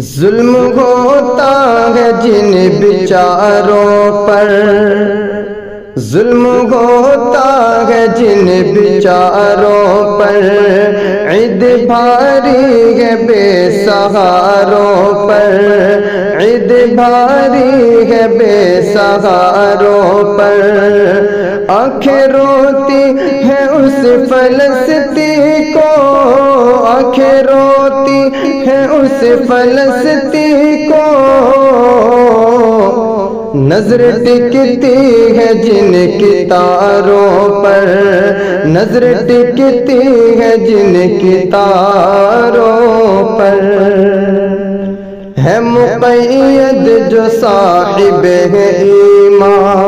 ظلم ہوتا ہے جن بیچاروں پر، ظلم ہوتا ہے جن بیچاروں پر، عید بھاری ہے بے سہاروں پر، عید بھاری ہے بے سہاروں پر، آنکھیں روتی ہیں اس فلسطین کو، آنکھیں روتی ہیں اس فلسطین کو، نظر ٹکتی ہے جن کی تاروں پر، نظر ٹکتی ہے جن کی تاروں پر، ہے مقید جو صاحب ایمان،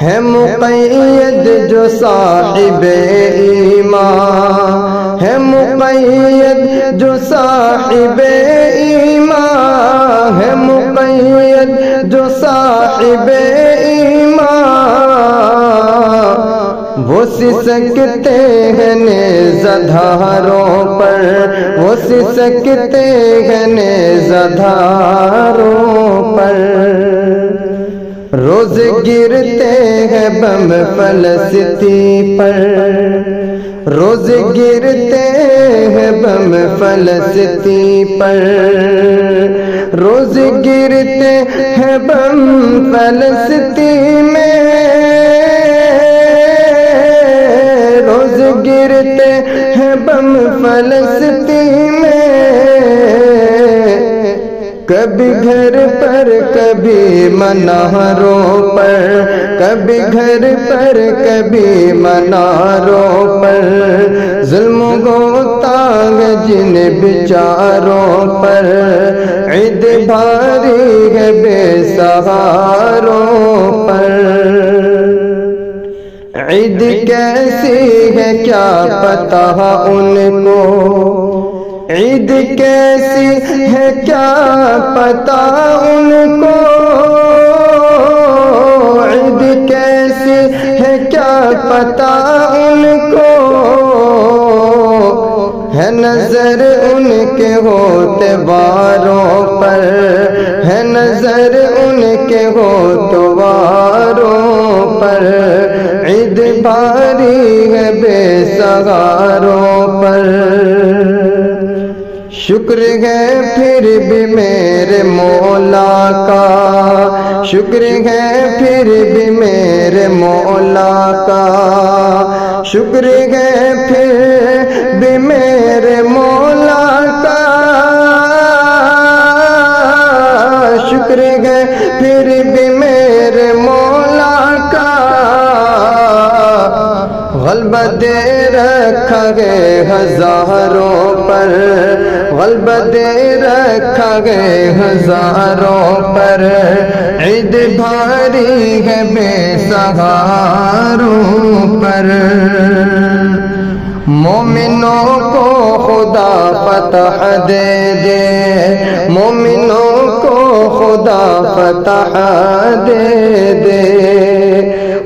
ہے مقید جو صاحب ایمان، ہے مقید جو صاحب ایمان، ہے مقید جو صاحب ایمان، وہ سسکتے ہیں نیزہ دھاروں پر، وہ سسکتے ہیں نیزہ دھاروں پر، روز گرتے ہیں بم فلسطین پر، روز گرتے ہیں بم فلسطین پر، روز گرتے ہیں بم فلسطین میں، روز گرتے ہیں بم فلسطین میں، کبھی گھر پر کبھی مناروں پر، کبھی گھر پر کبھی مناروں پر، ظلم ہوتا ہے جن بیچاروں پر، عید بھاری ہے بے سہاروں پر، عید کیسی ہے کیا پتہ ان کو، عید کیسی ہے کیا پتہ ان کو، عید کیسی ہے کیا پتہ ان کو، ہے نظر ان کے ہوتے واروں پر، ہے نظر ان کے ہوتے واروں پر، عید بھاری ہے بے سہاروں پر، شکر ہے پھر بھی میرے مولا کا، شکر ہے پھر بھی میرے مولا کا، شکر ہے پھر بھی میرے مولا کا، شکر ہے پھر بھی میرے مولا کا، غلبہ دے رکھا ہے ہزاروں پر، غلبہ دے رکھا ہے ہزاروں پر، عید بھاری ہے بے سہاروں پر، مومنوں کو خدا فتح دے دے، مومنوں کو خدا فتح دے دے،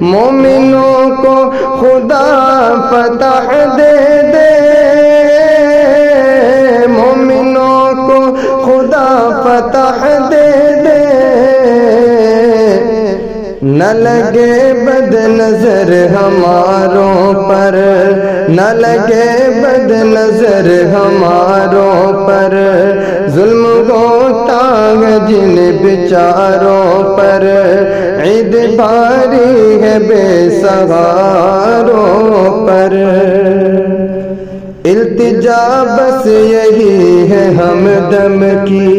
مومنوں کو خدا فتح دے دے، مومنوں کو خدا فتح دے دے، نہ لگے بد نظر ہماروں پر، نہ لگے بد نظر ہماروں پر، ظلم ہوتا ہے جن بیچاروں پر، عید بھاری ہے بے سہاروں پر، التجا بس یہی ہے ہمدم کی،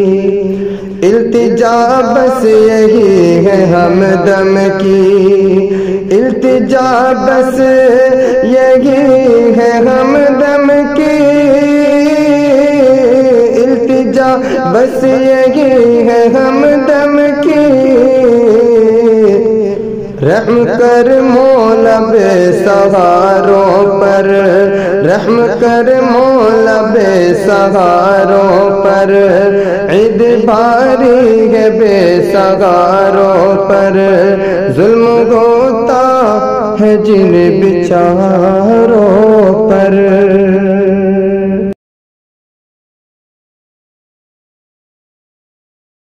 التجا بس یہی ہے ہمدم کی، التجا بس یہی ہے ہمدم کی، التجا بس یہی ہے ہمدم کی، رحم کر مولا بے سہاروں پر، رحم کر مولا بے سہاروں پر، عید بھاری ہے بے سہاروں پر، ظلم ہوتا ہے جن بیچاروں پر۔